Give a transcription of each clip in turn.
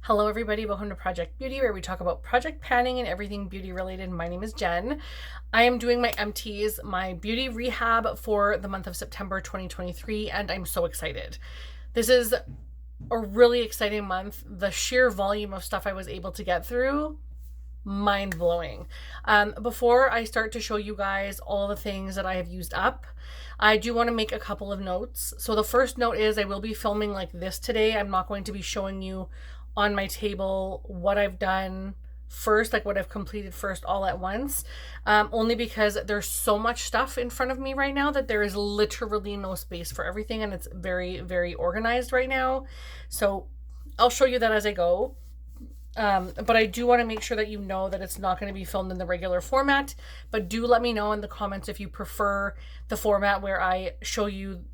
Hello everybody, welcome to Project Beauty, where we talk about project planning and everything beauty related. My name is Jen. I am doing my MTs, my beauty rehab for the month of September 2023, and I'm so excited. This is a really exciting month. The sheer volume of stuff I was able to get through, mind-blowing. Before I start to show you guys all the things that I have used up, I do want to make a couple of notes. So the first note is I will be filming like this today. I'm not going to be showing you on my table what I've done first, like what I've completed first all at once, only because there's so much stuff in front of me right now that there is literally no space for everything, and it's very, very organized right now. So I'll show you that as I go. But I do want to make sure that you know that it's not going to be filmed in the regular format, but do let me know in the comments if you prefer the format where I show you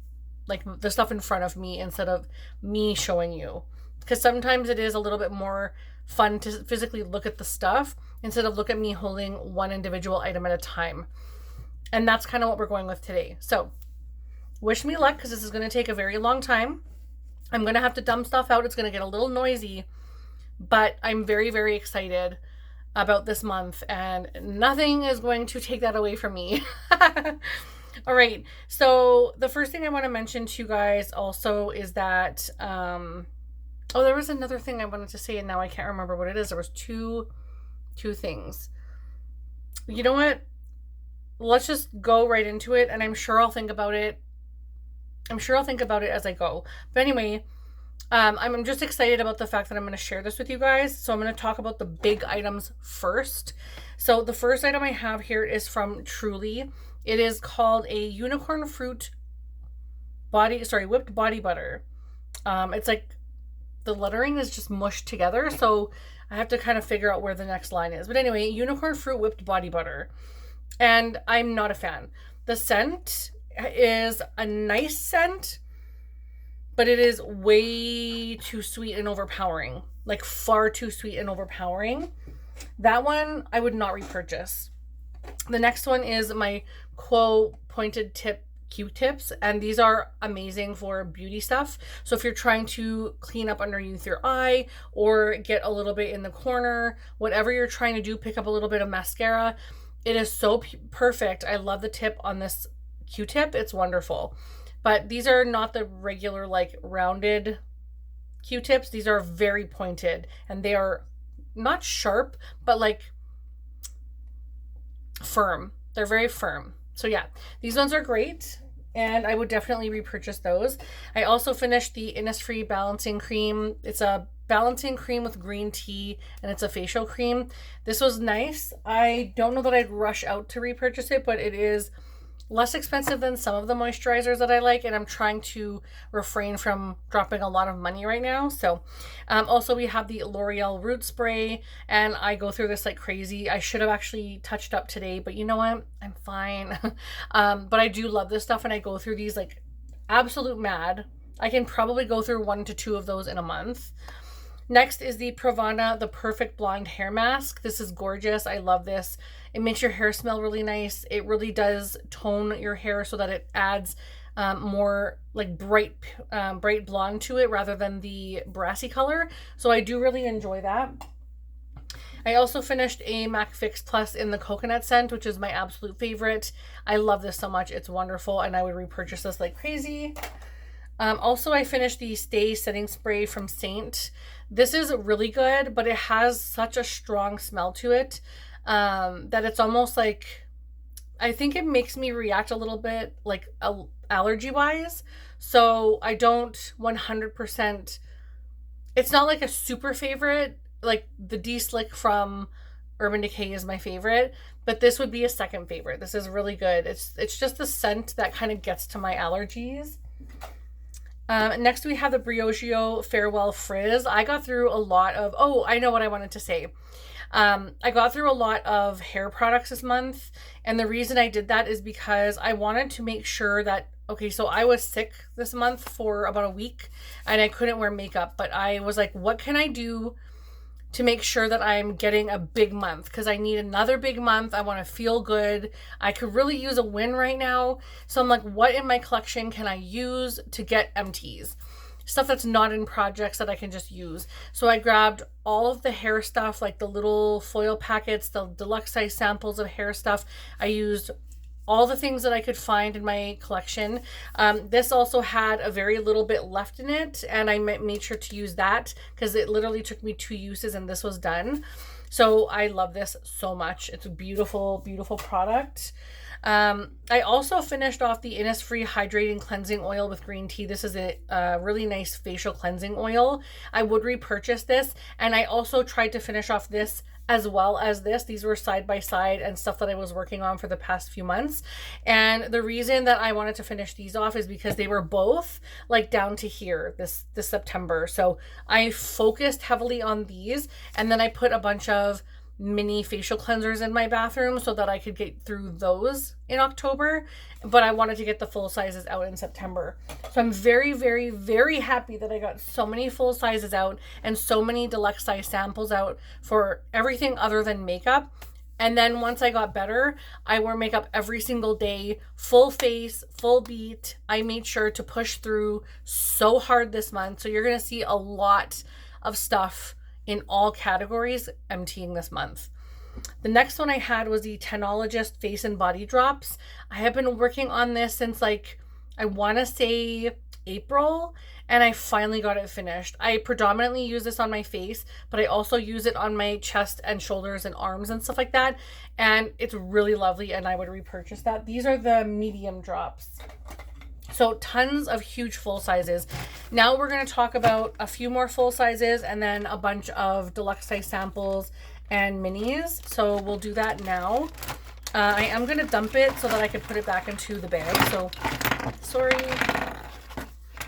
like the stuff in front of me instead of me showing you. Because sometimes it is a little bit more fun to physically look at the stuff instead of look at me holding one individual item at a time. And that's kind of what we're going with today. So wish me luck, because this is going to take a very long time. I'm going to have to dump stuff out. It's going to get a little noisy, but I'm very, very excited about this month, and nothing is going to take that away from me. All right. So the first thing I want to mention to you guys also is that, oh, there was another thing I wanted to say, and now I can't remember what it is. There was two things. You know what? Let's just go right into it, and I'm sure I'll think about it. As I go. But anyway, I'm just excited about the fact that I'm going to share this with you guys. So I'm going to talk about the big items first. So the first item I have here is from Truly. It is called a unicorn fruit whipped body butter. It's like the lettering is just mushed together, so I have to kind of figure out where the next line is. But anyway, unicorn fruit whipped body butter. And I'm not a fan. The scent is a nice scent, but it is way too sweet and overpowering. Like far too sweet and overpowering. That one I would not repurchase. The next one is my Quo pointed tip Q-tips, and these are amazing for beauty stuff. So if you're trying to clean up underneath your eye or get a little bit in the corner, whatever you're trying to do, pick up a little bit of mascara, it is so perfect. I love the tip on this Q-tip. It's wonderful. But these are not the regular like rounded Q-tips. These are very pointed, and they are not sharp, but like firm. They're very firm. So yeah, these ones are great, and I would definitely repurchase those. I also finished the Innisfree balancing cream. It's a balancing cream with green tea, and it's a facial cream. This was nice. I don't know that I'd rush out to repurchase it, but it is less expensive than some of the moisturizers that I like, and I'm trying to refrain from dropping a lot of money right now. So also we have the L'Oreal Root Spray, and I go through this like crazy. I should have actually touched up today, but you know what? I'm fine. But I do love this stuff, and I go through these like absolute mad. I can probably go through 1 to 2 of those in a month. Next is the Pravana The Perfect Blonde Hair Mask. This is gorgeous. I love this. It makes your hair smell really nice. It really does tone your hair so that it adds more like bright blonde to it rather than the brassy color. So I do really enjoy that. I also finished a MAC Fix Plus in the coconut scent, which is my absolute favorite. I love this so much. It's wonderful, and I would repurchase this like crazy. Also, I finished the Stay Setting Spray from Saint. This is really good, but it has such a strong smell to it that it's almost like, I think it makes me react a little bit like allergy-wise. So I don't 100%, it's not like a super favorite, like the D-Slick from Urban Decay is my favorite, but this would be a second favorite. This is really good. It's just the scent that kind of gets to my allergies. Next we have the Briogeo Farewell Frizz. I got through a lot of, I know what I wanted to say. I got through a lot of hair products this month, and the reason I did that is because I wanted to make sure that, okay, so I was sick this month for about a week, and I couldn't wear makeup, but I was like, what can I do to make sure that I'm getting a big month, because I need another big month. I want to feel good. I could really use a win right now. So I'm like, what in my collection can I use to get MTs? stuff that's not in projects that I can just use. So I grabbed all of the hair stuff, like the little foil packets, the deluxe size samples of hair stuff. I used all the things that I could find in my collection. This also had a very little bit left in it, and I made sure to use that because it literally took me 2 uses and this was done. So I love this so much. It's a beautiful, beautiful product. I also finished off the Innisfree Hydrating Cleansing Oil with green tea. This is a really nice facial cleansing oil. I would repurchase this, and I also tried to finish off this as well as this. These were side by side and stuff that I was working on for the past few months. And the reason that I wanted to finish these off is because they were both like down to here this September. So I focused heavily on these, and then I put a bunch of mini facial cleansers in my bathroom so that I could get through those in October, but I wanted to get the full sizes out in September. So I'm very, very, very happy that I got so many full sizes out and so many deluxe size samples out for everything other than makeup. And then once I got better, I wore makeup every single day, full face, full beat. I made sure to push through so hard this month. So you're going to see a lot of stuff in all categories emptying this month. The next one I had was the Tenologist Face and Body Drops. I have been working on this since like, I want to say April, and I finally got it finished. I predominantly use this on my face, but I also use it on my chest and shoulders and arms and stuff like that. And it's really lovely, and I would repurchase that. These are the medium drops. So tons of huge full sizes. Now we're going to talk about a few more full sizes and then a bunch of deluxe size samples and minis. So we'll do that now. I am going to dump it so that I can put it back into the bag. So sorry.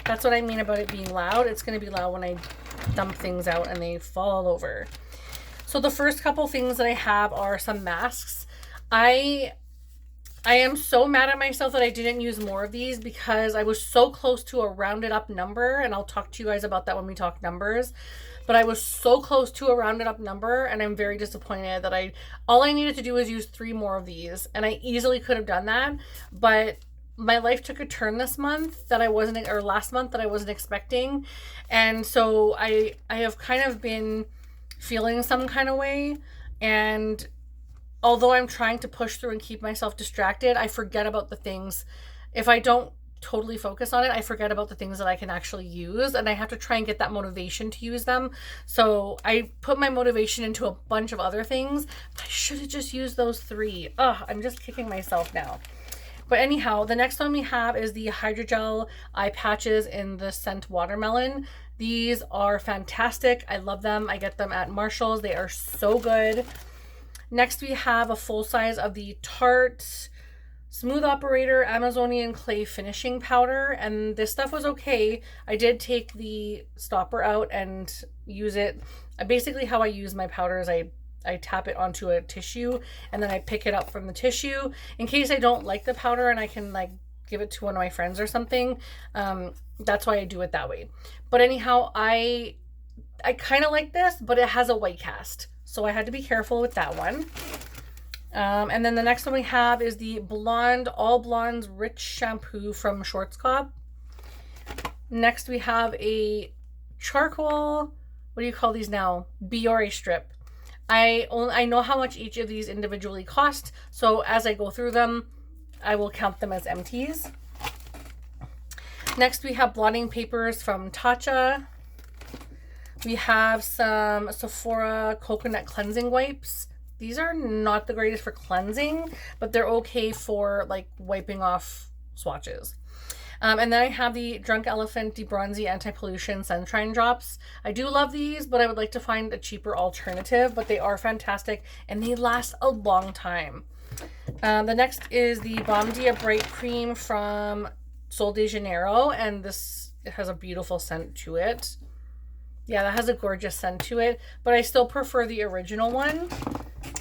That's what I mean about it being loud. It's going to be loud when I dump things out and they fall all over. So the first couple things that I have are some masks. I am so mad at myself that I didn't use more of these because I was so close to a rounded up number, and I'll talk to you guys about that when we talk numbers. But I was so close to a rounded up number, and I'm very disappointed that all I needed to do was use 3 more of these, and I easily could have done that. But my life took a turn this month that I wasn't, or last month that I wasn't expecting, and so I have kind of been feeling some kind of way, and although I'm trying to push through and keep myself distracted, I forget about the things. If I don't totally focus on it, I forget about the things that I can actually use, and I have to try and get that motivation to use them. So I put my motivation into a bunch of other things. I should have just used those 3. Ugh, I'm just kicking myself now. But anyhow, the next one we have is the Hydrogel eye patches in the scent watermelon. These are fantastic. I love them. I get them at Marshall's. They are so good. Next, we have a full size of the Tarte Smooth Operator Amazonian Clay Finishing Powder, and this stuff was okay. I did take the stopper out and use it. Basically, how I use my powder is I tap it onto a tissue, and then I pick it up from the tissue in case I don't like the powder and I can like give it to one of my friends or something. That's why I do it that way. But anyhow, I kind of like this, but it has a white cast. So I had to be careful with that one. And then the next one we have is the Blonde All Blondes Rich Shampoo from Schwarzkopf. Next we have a charcoal, what do you call these now? Biore strip. I know how much each of these individually cost, so as I go through them, I will count them as empties. Next we have blotting papers from Tatcha. We have some Sephora coconut cleansing wipes. These are not the greatest for cleansing, but they're okay for like wiping off swatches. And then I have the Drunk Elephant Debronzy Anti-Pollution Sunshine Drops. I do love these, but I would like to find a cheaper alternative, but they are fantastic and they last a long time. The next is the Balm Dia Bright Cream from Sol de Janeiro, and it has a beautiful scent to it. Yeah, that has a gorgeous scent to it, but I still prefer the original one.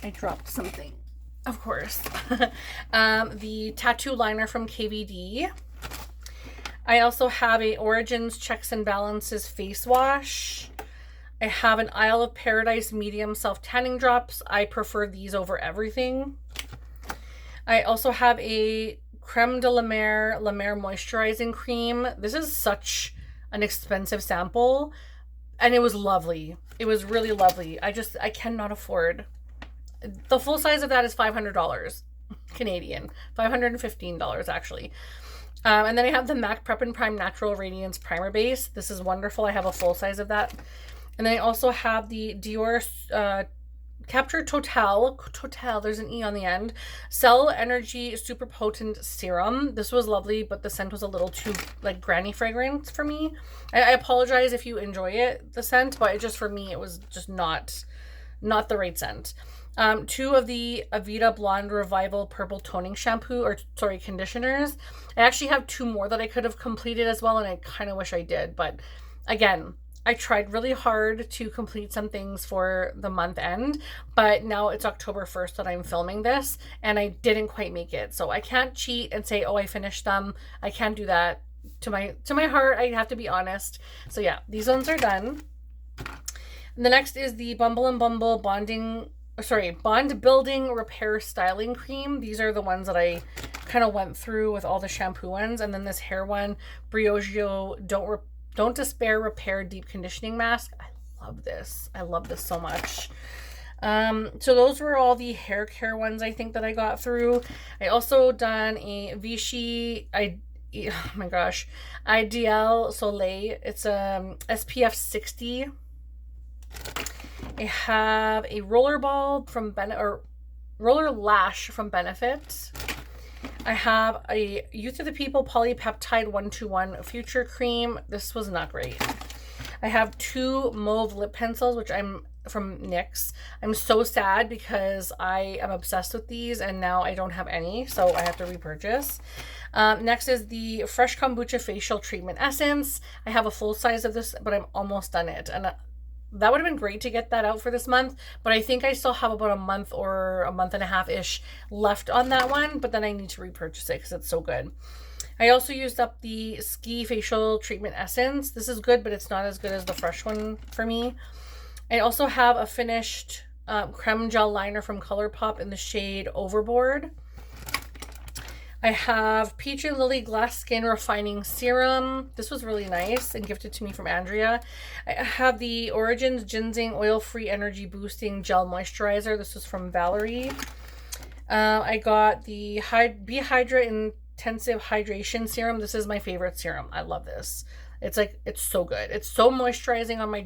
I dropped something, of course. The Tattoo Liner from KVD. I also have a Origins Checks and Balances face wash. I have an Isle of Paradise medium self-tanning drops. I prefer these over everything. I also have a Creme de la Mer moisturizing cream. This is such an expensive sample, and it was lovely. It was really lovely. I cannot afford. The full size of that is $500 Canadian, $515 actually. And then I have the MAC Prep and Prime Natural Radiance Primer Base. This is wonderful. I have a full size of that. And then I also have the Dior Capture Total, there's an E on the end, Cell Energy Super Potent Serum. This was lovely, but the scent was a little too like granny fragrance for me. I apologize if you enjoy it, the scent, but just for me, it was just not the right scent. 2 of the Aveda Blonde Revival Purple Toning Shampoo, or sorry, conditioners. I actually have 2 more that I could have completed as well, and I kind of wish I did. But again, I tried really hard to complete some things for the month end, but now it's October 1st that I'm filming this, and I didn't quite make it. So I can't cheat and say, oh, I finished them. I can't do that. To my heart, I have to be honest. So yeah, these ones are done. And the next is the Bumble and Bumble Bond Building Repair Styling Cream. These are the ones that I kind of went through with all the shampoo ones. And then this hair one, Briogeo Don't Despair Repair Deep Conditioning Mask. I love this. I love this so much. So those were all the hair care ones I think that I got through. I also done a Vichy, oh my gosh, Ideal Soleil. It's SPF 60. I have a roller ball from roller lash from Benefit. I have a Youth of the People Polypeptide 121 Future Cream. This was not great. I have 2 mauve lip pencils, which I'm from NYX. I'm so sad because I am obsessed with these and now I don't have any, so I have to repurchase. Next is the Fresh Kombucha Facial Treatment Essence. I have a full size of this, but I'm almost done it. And that would have been great to get that out for this month, but I think I still have about a month or a month and a half-ish left on that one, but then I need to repurchase it because it's so good. I also used up the Ski Facial Treatment Essence. This is good, but it's not as good as the fresh one for me. I also have a finished creme gel liner from ColourPop in the shade Overboard. I have Peach and Lily Glass Skin Refining Serum. This was really nice and gifted to me from Andrea. I have the Origins Ginseng Oil-Free Energy Boosting Gel Moisturizer. This was from Valerie. I got the Be Hydra Intensive Hydration Serum. This is my favorite serum. I love this. It's so good. It's so moisturizing on my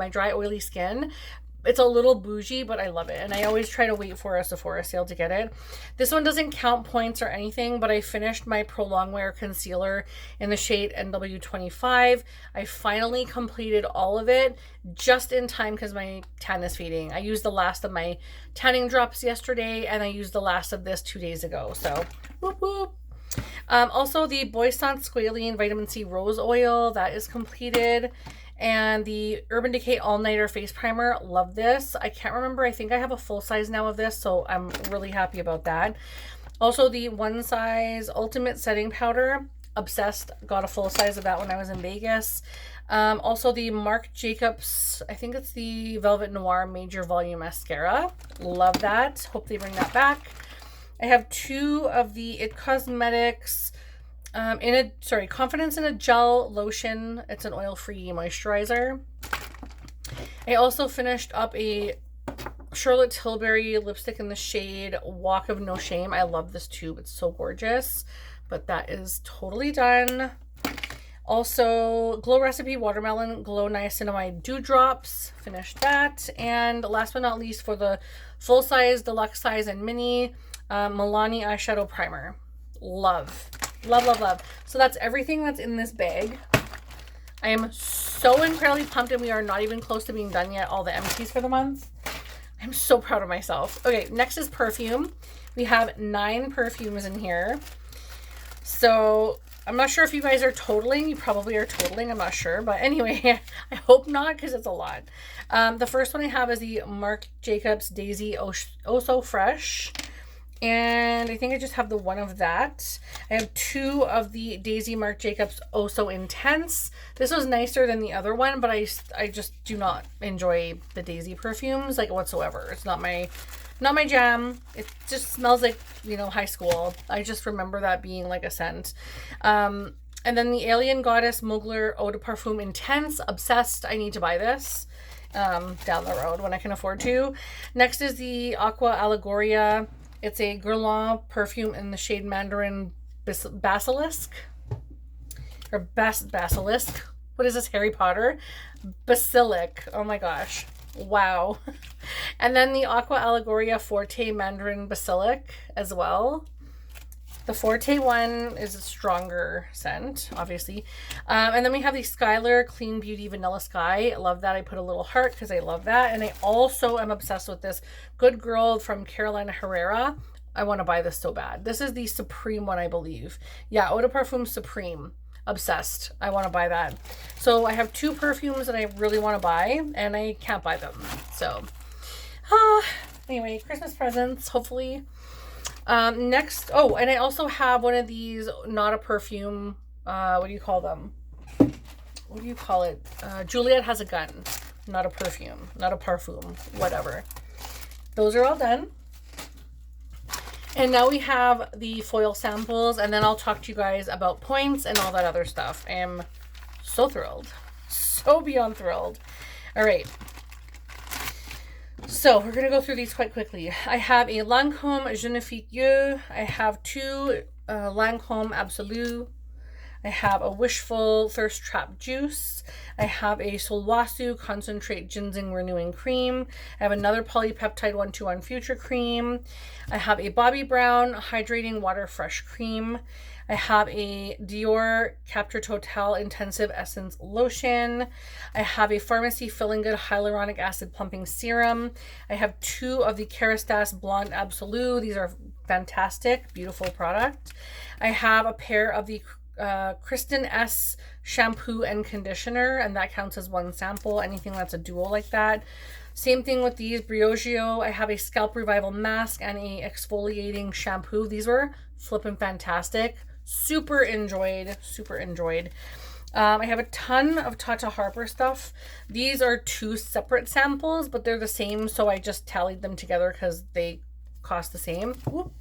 dry oily skin. It's a little bougie, but I love it. And I always try to wait for a Sephora sale to get it. This one doesn't count points or anything, but I finished my Prolong Wear Concealer in the shade NW25. I finally completed all of it just in time because my tan is fading. I used the last of my tanning drops yesterday, and I used the last of this 2 days ago. So, whoop whoop. Also, the Boissant Squalene Vitamin C Rose Oil, that is completed. And the Urban Decay All Nighter Face Primer, love this. I can't remember, I think I have a full size now of this, so I'm really happy about that. Also, the One Size Ultimate Setting Powder, obsessed, got a full size of that when I was in Vegas. Also the Marc Jacobs, I think it's the Velvet Noir Major Volume Mascara, love that, hope they bring that back. I have 2 of the It Cosmetics Confidence in a Gel Lotion. It's an oil-free moisturizer. I also finished up a Charlotte Tilbury lipstick in the shade Walk of No Shame. I love this tube. It's so gorgeous. But that is totally done. Also, Glow Recipe Watermelon Glow Niacinamide Dew Drops. Finished that. And last but not least, for the full size, deluxe size, and mini, Milani Eyeshadow Primer. Love. Love, love, love. So that's everything that's in this bag. I am so incredibly pumped, and we are not even close to being done yet. All the empties for the month. I'm so proud of myself. Okay, next is perfume. We have 9 perfumes in here. So I'm not sure if you guys are totaling. You probably are totaling. I'm not sure. But anyway, I hope not because it's a lot. The first one I have is the Marc Jacobs Daisy Oh So Fresh. And I think I just have the one of that. I have 2 of the Daisy Marc Jacobs Oh So Intense. This was nicer than the other one, but I just do not enjoy the Daisy perfumes like whatsoever. It's not my jam. It just smells like, high school. I just remember that being like a scent. And then the Alien Goddess Mugler Eau de Parfum Intense. Obsessed. I need to buy this down the road when I can afford to. Next is the Aqua Allegoria. It's a Guerlain perfume in the shade Mandarin Basilisk. Or Basilisk. What is this, Harry Potter? Basilic. Oh my gosh. Wow. And then the Aqua Allegoria Forte Mandarin Basilic as well. The Forte one is a stronger scent, obviously. And then we have the Skylar Clean Beauty Vanilla Sky. I love that. I put a little heart because I love that. And I also am obsessed with this Good Girl from Carolina Herrera. I want to buy this so bad. This is the Supreme one, I believe. Yeah, Eau de Parfum Supreme. Obsessed. I want to buy that. So I have 2 perfumes that I really want to buy, and I can't buy them. So, anyway, Christmas presents, hopefully. Next, oh, and I also have one of these, not a perfume, what do you call them? What do you call it? Juliet Has a Gun. Not a perfume, not a parfum, whatever. Those are all done. And now we have the foil samples, and then I'll talk to you guys about points and all that other stuff. I am so thrilled. So beyond thrilled. All right. So we're going to go through these quite quickly. I have a Lancôme Je ne Fais Que. I have 2 Lancôme Absolu. I have a Wishful Thirst Trap Juice. I have a Solwasu Concentrate Ginseng Renewing Cream. I have another Polypeptide 121 Future Cream. I have a Bobbi Brown Hydrating Water Fresh Cream. I have a Dior Capture Total Intensive Essence Lotion. I have a Pharmacy Feeling Good Hyaluronic Acid Plumping Serum. I have 2 of the Kerastase Blonde Absolu. These are fantastic, beautiful product. I have a pair of the Kristen S shampoo and conditioner, and that counts as 1 sample. Anything that's a dual like that. Same thing with these Briogeo. I have a scalp revival mask and a exfoliating shampoo. These were flippin' fantastic. Super enjoyed. I have a ton of Tata Harper stuff. These are 2 separate samples, but they're the same, so I just tallied them together because they cost the same. Whoop.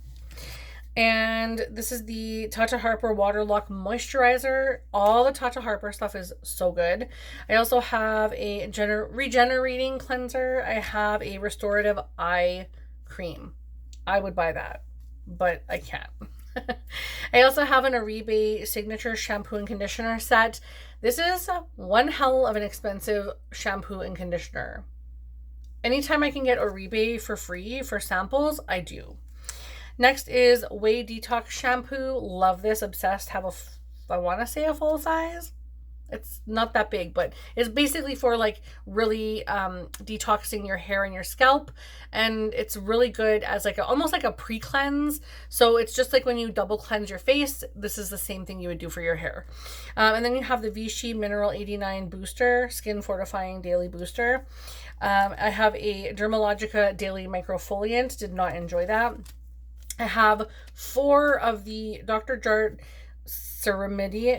And this is the Tata Harper Waterlock Moisturizer. All the Tata Harper stuff is so good. I also have a regenerating cleanser. I have a restorative eye cream. I would buy that, but I can't. I also have an Oribe Signature Shampoo and Conditioner set. This is one hell of an expensive shampoo and conditioner. Anytime I can get Oribe for free for samples, I do. Next is Way Detox Shampoo. Love this. Obsessed. Have I want to say a full size. It's not that big, but it's basically for like really detoxing your hair and your scalp. And it's really good as like almost like a pre-cleanse. So it's just like when you double cleanse your face, this is the same thing you would do for your hair. And then you have the Vichy Mineral 89 Booster, Skin Fortifying Daily Booster. I have a Dermalogica Daily Microfoliant. Did not enjoy that. I have 4 of the Dr. Jart Ceramidin,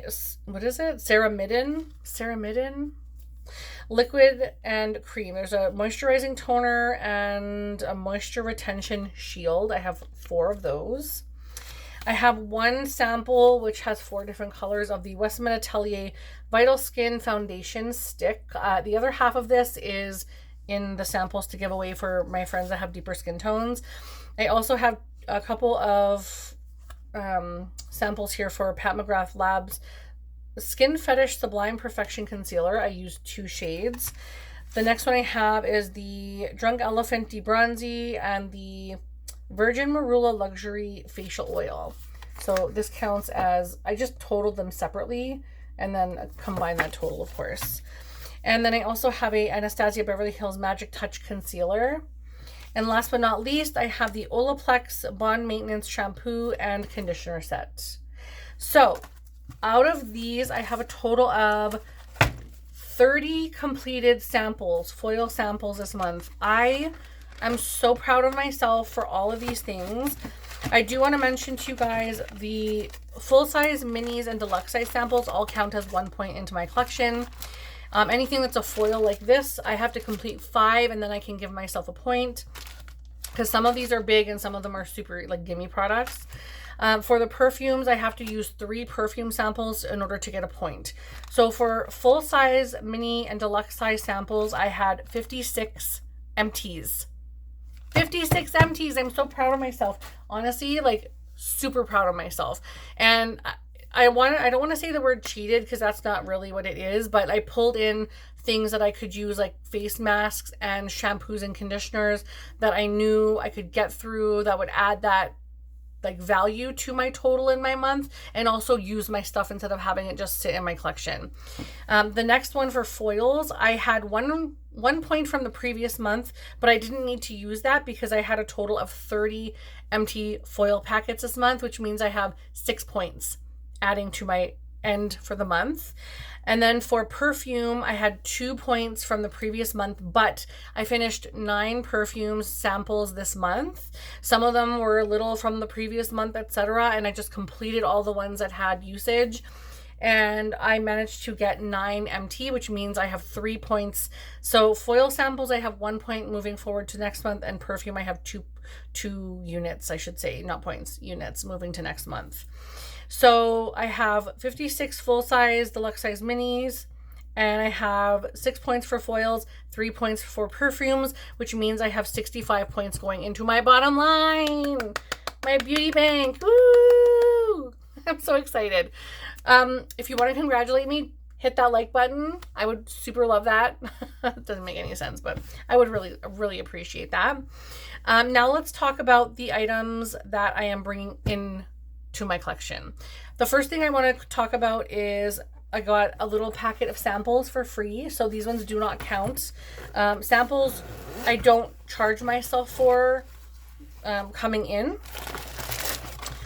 liquid and cream. There's a moisturizing toner and a moisture retention shield. I have 4 of those. I have 1 sample which has 4 different colors of the Westman Atelier Vital Skin Foundation Stick. The other half of this is in the samples to give away for my friends that have deeper skin tones. I also have a couple of samples here for Pat McGrath Labs Skin Fetish Sublime Perfection Concealer. I use 2 shades. The next one I have is the Drunk Elephant Debronzy and the Virgin Marula Luxury Facial Oil. So this counts as, I just totaled them separately and then combine that total, of course. And then I also have a Anastasia Beverly Hills Magic Touch Concealer. And last but not least, I have the Olaplex Bond Maintenance Shampoo and Conditioner set. So, out of these, I have a total of 30 completed samples, foil samples this month. I am so proud of myself for all of these things. I do want to mention to you guys, the full-size, minis, and deluxe size samples all count as 1 point into my collection. Anything that's a foil like this, I have to complete 5 and then I can give myself a point. Because some of these are big and some of them are super like gimme products. For the perfumes, I have to use 3 perfume samples in order to get a point. So for full size, mini, and deluxe size samples, I had 56 empties. 56 empties. I'm so proud of myself. Honestly, like super proud of myself. And I don't want to say the word cheated because that's not really what it is, but I pulled in things that I could use, like face masks and shampoos and conditioners that I knew I could get through that would add that like value to my total in my month, and also use my stuff instead of having it just sit in my collection. The next one for foils, I had one point from the previous month, but I didn't need to use that because I had a total of 30 empty foil packets this month, which means I have 6 points adding to my end for the month. And then for perfume, I had 2 points from the previous month, but I finished 9 perfume samples this month. Some of them were a little from the previous month, etc. And I just completed all the ones that had usage. And I managed to get 9 MT, which means I have 3 points. So foil samples, I have 1 point moving forward to next month, and perfume, I have two units, I should say, not points, units moving to next month. So I have 56 full size, deluxe size minis, and I have 6 points for foils, 3 points for perfumes, which means I have 65 points going into my bottom line, my beauty bank. Woo! I'm so excited. If you want to congratulate me, hit that like button. I would super love that. It doesn't make any sense, but I would really, really appreciate that. Now let's talk about the items that I am bringing in to my collection. The first thing I want to talk about is I got a little packet of samples for free. So these ones do not count. Samples I don't charge myself for coming in.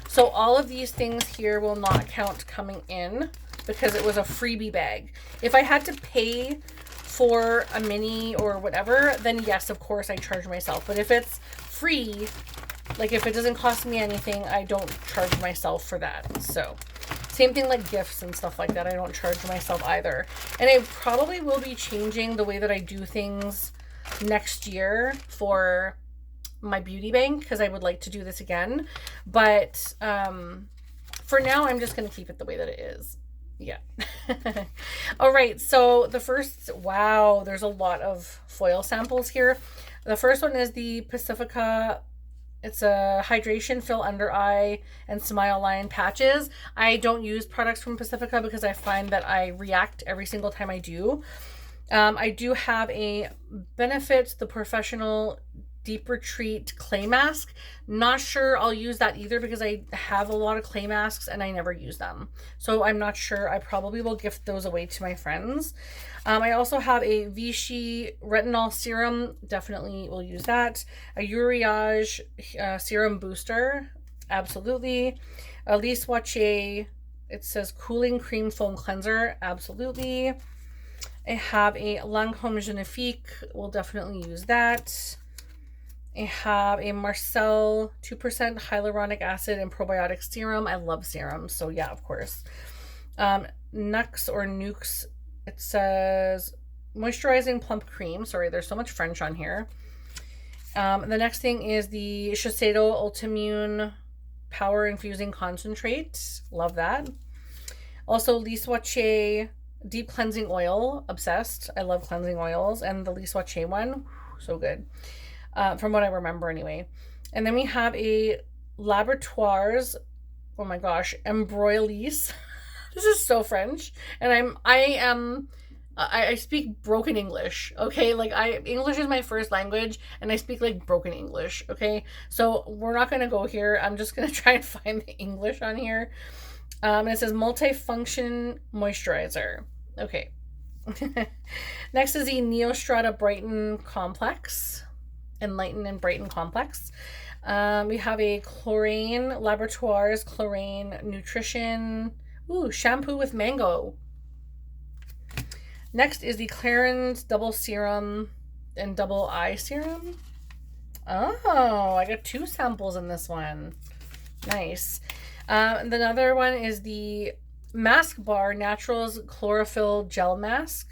So all of these things here will not count coming in because it was a freebie bag. If I had to pay for a mini or whatever, then yes, of course I charge myself. But if it's free, like if it doesn't cost me anything, I don't charge myself for that. So same thing like gifts and stuff like that. I don't charge myself either. And I probably will be changing the way that I do things next year for my beauty bank because I would like to do this again. But for now, I'm just going to keep it the way that it is. Yeah. All right. So the first, wow, there's a lot of foil samples here. The first one is the Pacifica. It's a hydration, fill under eye, and smile line patches. I don't use products from Pacifica because I find that I react every single time I do. I do have a Benefit the Professional Deep Retreat clay mask. Not sure I'll use that either because I have a lot of clay masks and I never use them. So I'm not sure. I probably will gift those away to my friends. I also have a Vichy retinol serum. Definitely will use that. A Uriage serum booster. Absolutely. A Lise Wachee. It says cooling cream foam cleanser. Absolutely. I have a Lancome Genifique. We'll definitely use that. I have a Marcel 2% hyaluronic acid and probiotic serum. I love serums, so yeah, of course. Nux or Nukes. It says moisturizing plump cream. Sorry, there's so much French on here. The next thing is the Shiseido Ultimune Power Infusing Concentrate. Love that. Also, Lise Wachee Deep Cleansing Oil. Obsessed. I love cleansing oils. And the Lise Wachee one. So good. From what I remember anyway. And then we have a Laboratoires, oh my gosh, Embroillis. This is so French. And I speak broken English, okay? Like English is my first language and I speak like broken English, okay? So we're not going to go here. I'm just going to try and find the English on here. And it says multifunction moisturizer. Okay. Next is the Neostrata Brighten Complex. Enlighten and Brighten Complex. We have a Chlorane Laboratoires Chlorane Nutrition. Ooh, shampoo with mango. Next is the Clarins Double Serum and Double Eye Serum. Oh, I got 2 samples in this one. Nice. And another one is the Mask Bar Naturals Chlorophyll Gel Mask.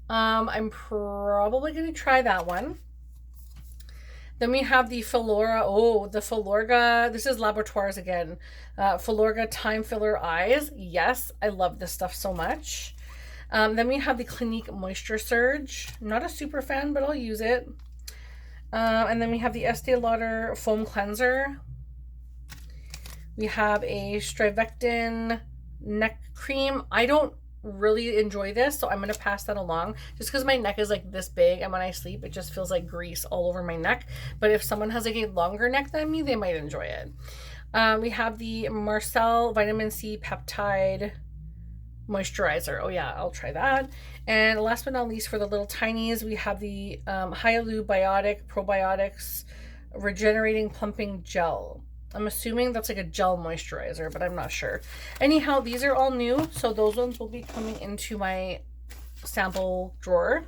I'm probably going to try that one. Then we have the Filora. Oh, the Filorga. This is Laboratoires again. Filorga Time Filler Eyes. Yes, I love this stuff so much. Then we have the Clinique Moisture Surge. Not a super fan, but I'll use it. And then we have the Estee Lauder Foam Cleanser. We have a Strivectin Neck Cream. I don't really enjoy this, so I'm going to pass that along just because my neck is like this big, and when I sleep it just feels like grease all over my neck. But if someone has like a longer neck than me, they might enjoy it. We have the Marcel Vitamin C Peptide Moisturizer. Oh yeah, I'll try that. And last but not least, for the little tinies, we have the Hyalu Biotic Probiotics Regenerating Plumping Gel. I'm assuming that's like a gel moisturizer, but I'm not sure. Anyhow, these are all new, so those ones will be coming into my sample drawer.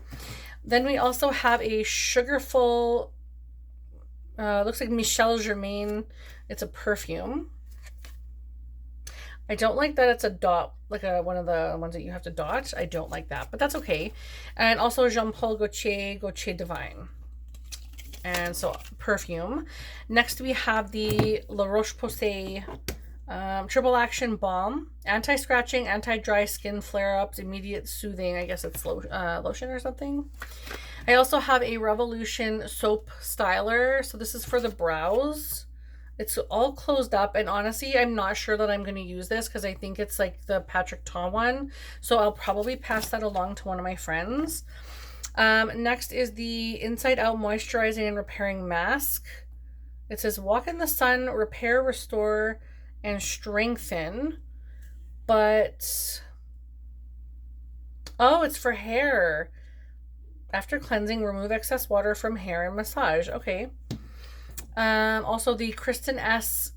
Then we also have a Sugarful, looks like Michel Germain. It's a perfume. I don't like that it's a dot, like one of the ones that you have to dot. I don't like that, but that's okay. And also Jean Paul Gaultier Divine. And so perfume. Next we have the La Roche-Posay Triple Action Balm. Anti-scratching, anti-dry skin flare-ups, immediate soothing. I guess it's lotion or something. I also have a Revolution Soap Styler. So this is for the brows. It's all closed up, and honestly, I'm not sure that I'm going to use this because I think it's like the Patrick Ta one. So I'll probably pass that along to one of my friends. Next is the Inside Out Moisturizing and Repairing Mask. It says walk in the sun, repair, restore, and strengthen. But, oh, it's for hair. After cleansing, remove excess water from hair and massage. Okay. Also the Kristen S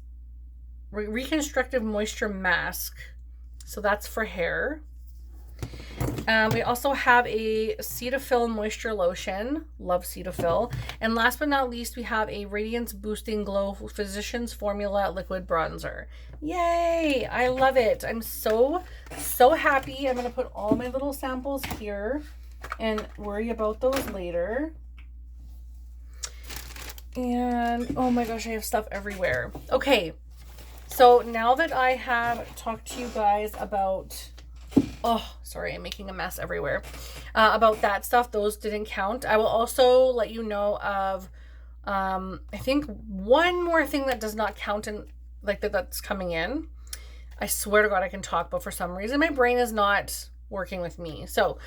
Reconstructive Moisture Mask. So that's for hair. We also have a Cetaphil Moisture Lotion. Love Cetaphil. And last but not least, we have a Radiance Boosting Glow Physicians Formula Liquid Bronzer. Yay! I love it. I'm so happy. I'm going to put all my little samples here and worry about those later. And oh my gosh, I have stuff everywhere. Okay, so now that I have talked to you guys about, oh, sorry, I'm making a mess everywhere, about that stuff, those didn't count. I will also let you know of, I think one more thing that does not count in, like that's coming in. I swear to God I can talk, but for some reason my brain is not working with me. So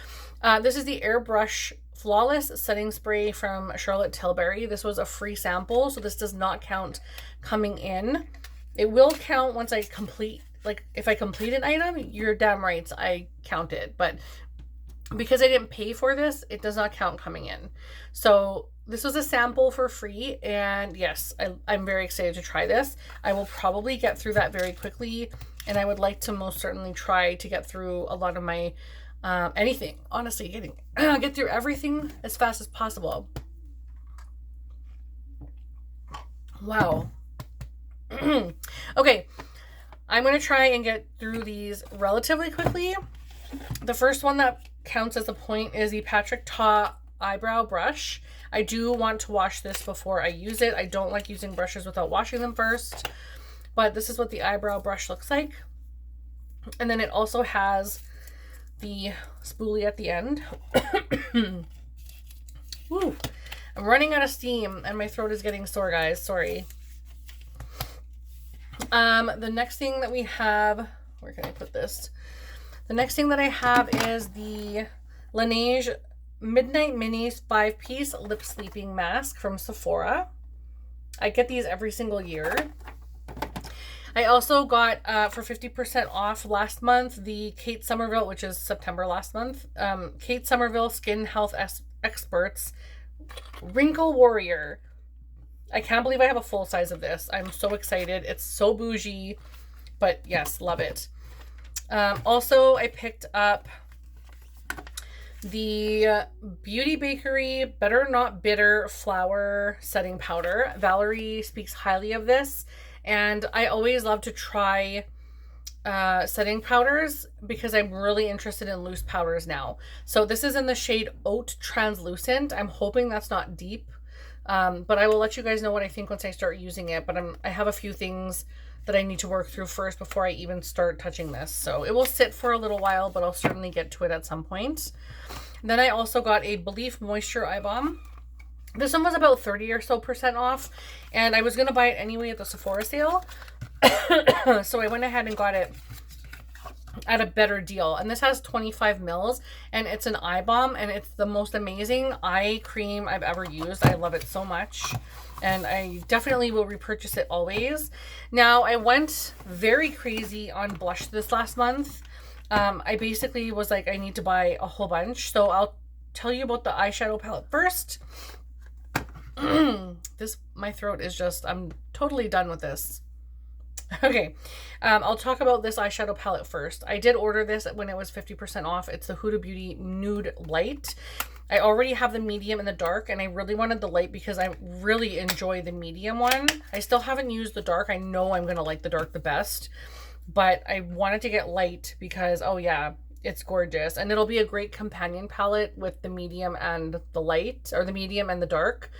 this is the Airbrush Flawless Setting Spray from Charlotte Tilbury. This was a free sample, so this does not count coming in. It will count once I complete, like if I complete an item, you're damn right I count it. But because I didn't pay for this, it does not count coming in. So this was a sample for free, and yes, I'm very excited to try this. I will probably get through that very quickly, and I would like to most certainly try to get through a lot of my anything, honestly, get through everything as fast as possible. Wow. Okay, I'm going to try and get through these relatively quickly. The first one that counts as a point is the Patrick Ta eyebrow brush. I do want to wash this before I use it. I don't like using brushes without washing them first, but this is what the eyebrow brush looks like. And then it also has the spoolie at the end. Woo. I'm running out of steam and my throat is getting sore, guys. Sorry. The next thing that we have, where can I put this? The next thing that I have is the Laneige Midnight Minis 5-piece lip sleeping mask from Sephora. I get these every single year. I also got, for 50% off last month, the Kate Somerville, which is September last month, Kate Somerville Skin Health Experts Wrinkle Warrior. I can't believe I have a full size of this. I'm so excited. It's so bougie, but yes, love it. Also, I picked up the Beauty Bakery Better Not Bitter Flower Setting Powder. Valerie speaks highly of this. And I always love to try setting powders because I'm really interested in loose powders now. So this is in the shade Oat Translucent. I'm hoping that's not deep. But I will let you guys know what I think once I start using it. But I have a few things that I need to work through first before I even start touching this. So it will sit for a little while, but I'll certainly get to it at some point. Then I also got a Belief Moisture Eye Balm. This one was about 30 or so % off, and I was going to buy it anyway at the Sephora sale. So I went ahead and got it at a better deal. And this has 25 mils, and it's an eye balm, and it's the most amazing eye cream I've ever used. I love it so much, and I definitely will repurchase it always. Now, I went very crazy on blush this last month. I basically was like, I need to buy a whole bunch. So I'll tell you about the eyeshadow palette first. My throat is just, I'm totally done with this. Okay, I'll talk about this eyeshadow palette first. I did order this when it was 50% off. It's the Huda Beauty Nude Light. I already have the medium and the dark, and I really wanted the light because I really enjoy the medium one. I still haven't used the dark. I know I'm going to like the dark the best, but I wanted to get light because, oh yeah, it's gorgeous. And it'll be a great companion palette with the medium and the light, or the medium and the dark,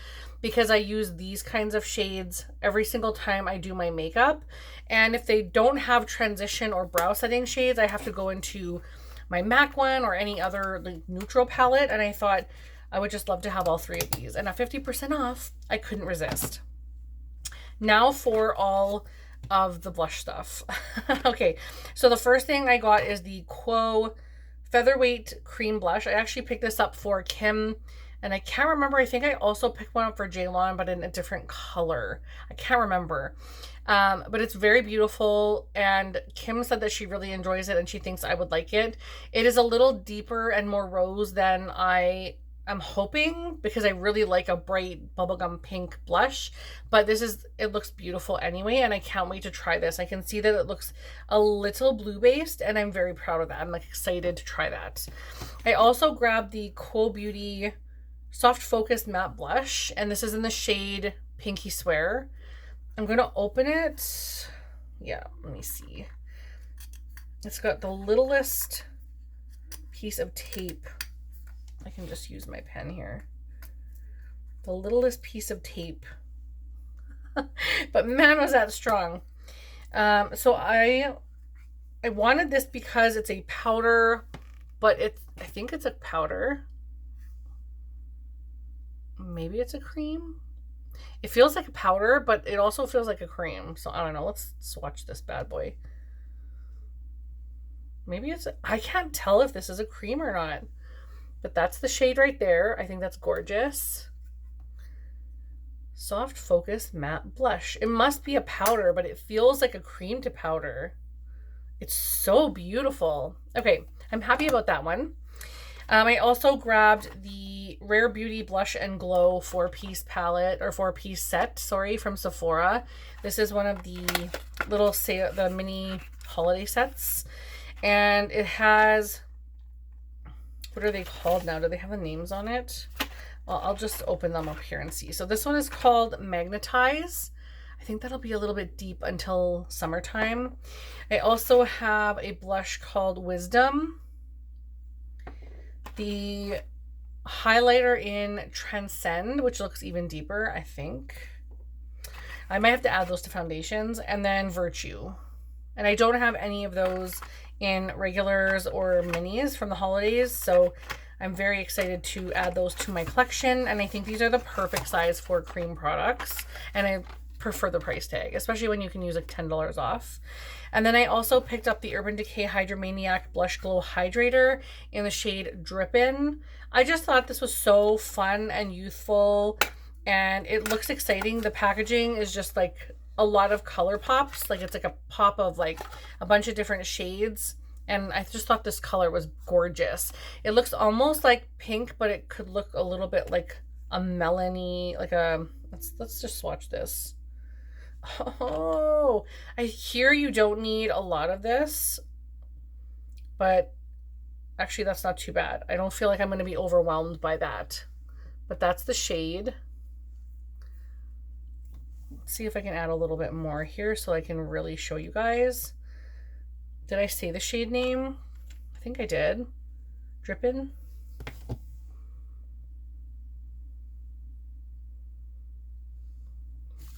because I use these kinds of shades every single time I do my makeup. And if they don't have transition or brow setting shades, I have to go into my MAC one or any other like neutral palette. And I thought I would just love to have all three of these. And at 50% off, I couldn't resist. Now for all of the blush stuff. Okay, so the first thing I got is the Quo Featherweight Cream Blush. I actually picked this up for Kim, and I can't remember. I think I also picked one up for Jaylon, but in a different color. I can't remember. But it's very beautiful, and Kim said that she really enjoys it and she thinks I would like it. It is a little deeper and more rose than I'm hoping, because I really like a bright bubblegum pink blush, but it looks beautiful anyway, and I can't wait to try this. I can see that it looks a little blue based, and I'm very proud of that. I'm like excited to try that. I also grabbed the Quo Beauty Soft Focus Matte Blush, and this is in the shade Pinky Swear. I'm going to open it. Yeah, let me see. It's got the littlest piece of tape. I can just use my pen here. The littlest piece of tape. But man, was that strong. So I wanted this because it's a powder, but I think it's a powder. Maybe it's a cream. It feels like a powder, but it also feels like a cream. So I don't know. Let's swatch this bad boy. Maybe I can't tell if this is a cream or not. But that's the shade right there. I think that's gorgeous. Soft Focus Matte Blush. It must be a powder, but it feels like a cream to powder. It's so beautiful. Okay, I'm happy about that one. I also grabbed the Rare Beauty Blush and Glow 4-piece palette, or 4-piece set, sorry, from Sephora. This is one of the the mini holiday sets. And it has, what are they called now? Do they have the names on it? Well, I'll just open them up here and see. So this one is called Magnetize. I think that'll be a little bit deep until summertime. I also have a blush called Wisdom. The highlighter in Transcend, which looks even deeper, I think. I might have to add those to foundations. And then Virtue. And I don't have any of those in regulars or minis from the holidays, so I'm very excited to add those to my collection. And I think these are the perfect size for cream products, and I prefer the price tag, especially when you can use like $10 off. And then I also picked up the Urban Decay Hydromaniac Blush Glow Hydrator in the shade Drippin'. I just thought this was so fun and youthful, and it looks exciting. The packaging is just like a lot of color pops. Like it's like a pop of like a bunch of different shades. And I just thought this color was gorgeous. It looks almost like pink, but it could look a little bit like a melony, like a, let's just swatch this. Oh, I hear you don't need a lot of this, but actually that's not too bad. I don't feel like I'm going to be overwhelmed by that, but that's the shade. Let's see if I can add a little bit more here so I can really show you guys. Did I say the shade name? I think I did. Drippin'.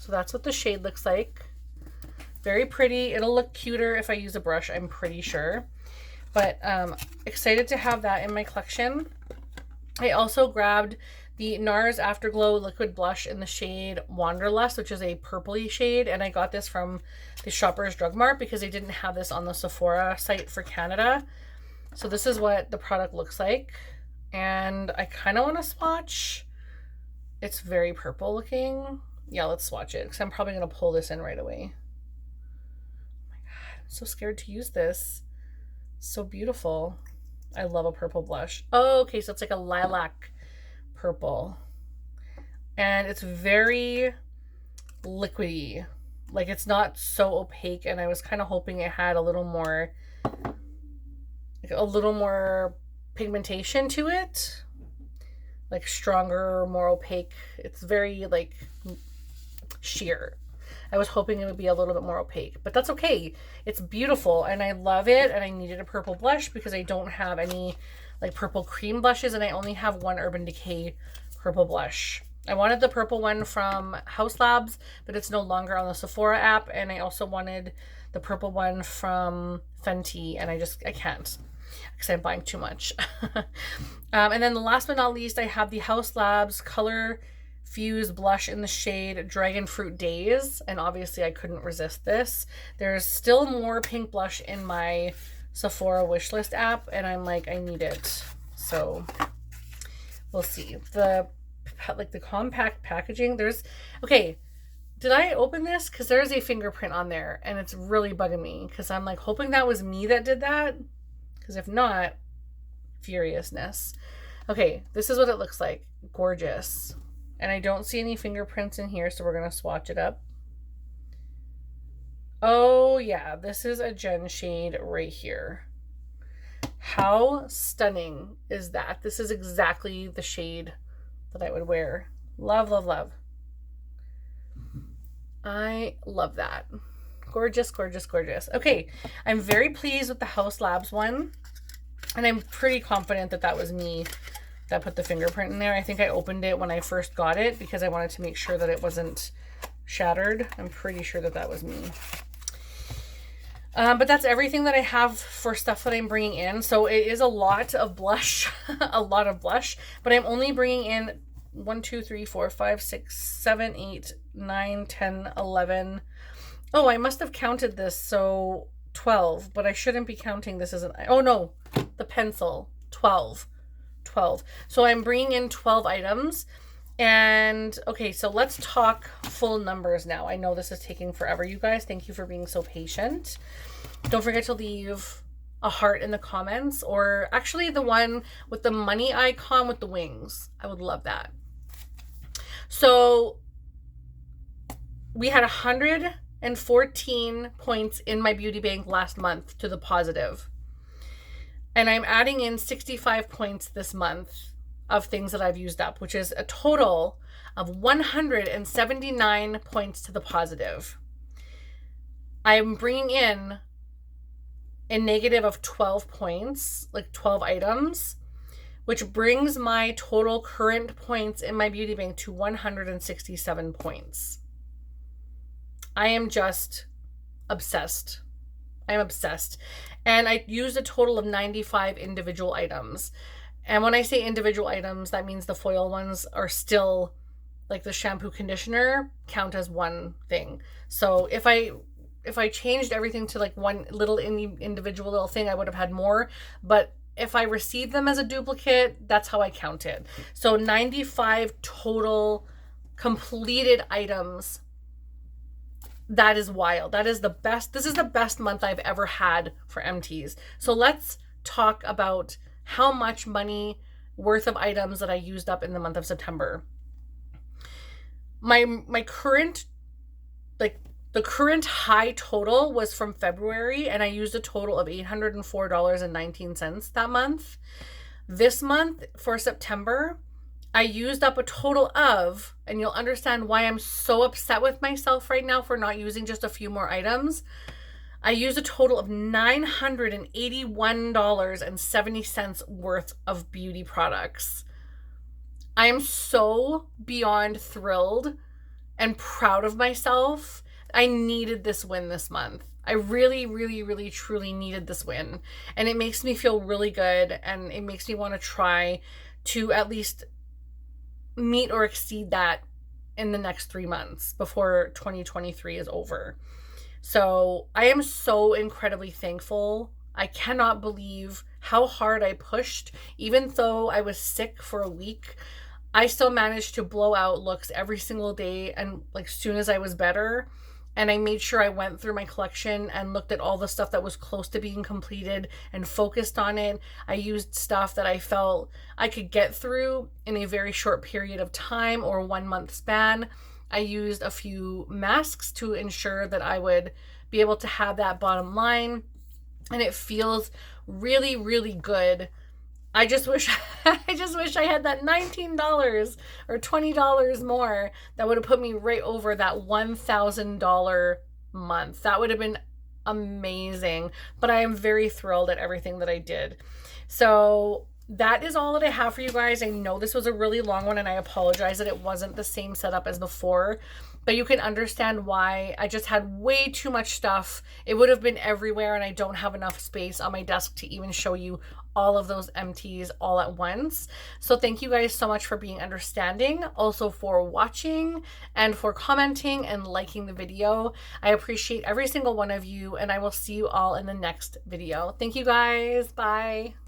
So that's what the shade looks like. Very pretty. It'll look cuter if I use a brush, I'm pretty sure. But excited to have that in my collection. I also grabbed the NARS Afterglow Liquid Blush in the shade Wanderlust, which is a purpley shade. And I got this from the Shoppers Drug Mart because they didn't have this on the Sephora site for Canada. So this is what the product looks like. And I kind of want to swatch. It's very purple looking. Yeah, let's swatch it because I'm probably going to pull this in right away. Oh my God, I'm so scared to use this. So beautiful. I love a purple blush. Oh, okay, so it's like a lilac purple. And it's very liquidy. Like it's not so opaque, and I was kind of hoping it had a little more pigmentation to it. Like stronger, more opaque. It's very like sheer. I was hoping it would be a little bit more opaque, but that's okay. It's beautiful and I love it, and I needed a purple blush because I don't have any like purple cream blushes, and I only have one Urban Decay purple blush. I wanted the purple one from House Labs, but it's no longer on the Sephora app, and I also wanted the purple one from Fenty, and I can't because I'm buying too much. And then the last but not least, I have the House Labs Color Fuse blush in the shade Dragon Fruit Days, and obviously I couldn't resist this. There's still more pink blush in my Sephora wishlist app, and I'm like, I need it. So we'll see. The compact packaging, okay, did I open this? Because there's a fingerprint on there, and it's really bugging me because I'm like hoping that was me that did that, because if not, furiousness. Okay, this is what it looks like. Gorgeous. And I don't see any fingerprints in here, so we're going to swatch it up. Oh yeah, this is a Jen shade right here. How stunning is that? This is exactly the shade that I would wear. Love, love, love. I love that. Gorgeous, gorgeous, gorgeous. Okay, I'm very pleased with the House Labs one. And I'm pretty confident that that was me that put the fingerprint in there. I think I opened it when I first got it because I wanted to make sure that it wasn't shattered. I'm pretty sure that that was me. But that's everything that I have for stuff that I'm bringing in. So it is a lot of blush, a lot of blush, but I'm only bringing in 1, 2, 3, 4, 5, 6, 7, 8, 9, 10, 11. Oh, I must have counted this. So 12, but I shouldn't be counting this as an, oh no, the pencil, 12. So I'm bringing in 12 items. And okay, so let's talk full numbers now. I know this is taking forever, you guys. Thank you for being so patient. Don't forget to leave a heart in the comments, or actually the one with the money icon with the wings. I would love that. So we had 114 points in my beauty bank last month to the positive. And I'm adding in 65 points this month of things that I've used up, which is a total of 179 points to the positive. I'm bringing in a negative of 12 points, like 12 items, which brings my total current points in my beauty bank to 167 points. I am just obsessed. I'm obsessed. And I used a total of 95 individual items. And when I say individual items, that means the foil ones are still, like the shampoo conditioner, count as one thing. So if I changed everything to like one little individual little thing, I would have had more. But if I received them as a duplicate, that's how I count it. So 95 total completed items. That is wild. That is the best. This is the best month I've ever had for MTs. So let's talk about how much money worth of items that I used up in the month of September. My current, like the current high total was from February, and I used a total of $804.19 that month. This month for September, I used up a total of, and you'll understand why I'm so upset with myself right now for not using just a few more items. I used a total of $981.70 worth of beauty products. I am so beyond thrilled and proud of myself. I needed this win this month. I really, really, really, truly needed this win. And it makes me feel really good, and it makes me want to try to at least meet or exceed that in the next 3 months before 2023 is over. So I am so incredibly thankful. I cannot believe how hard I pushed. Even though I was sick for a week, I still managed to blow out looks every single day, and like soon as I was better. And I made sure I went through my collection and looked at all the stuff that was close to being completed and focused on it. I used stuff that I felt I could get through in a very short period of time or 1 month span. I used a few masks to ensure that I would be able to have that bottom line. And it feels really, really good. I just wish I had that $19 or $20 more that would have put me right over that $1,000 month. That would have been amazing. But I am very thrilled at everything that I did. So that is all that I have for you guys. I know this was a really long one, and I apologize that it wasn't the same setup as before, but you can understand why. I just had way too much stuff. It would have been everywhere, and I don't have enough space on my desk to even show you all of those empties all at once. So thank you guys so much for being understanding, also for watching and for commenting and liking the video. I appreciate every single one of you, and I will see you all in the next video. Thank you guys. Bye.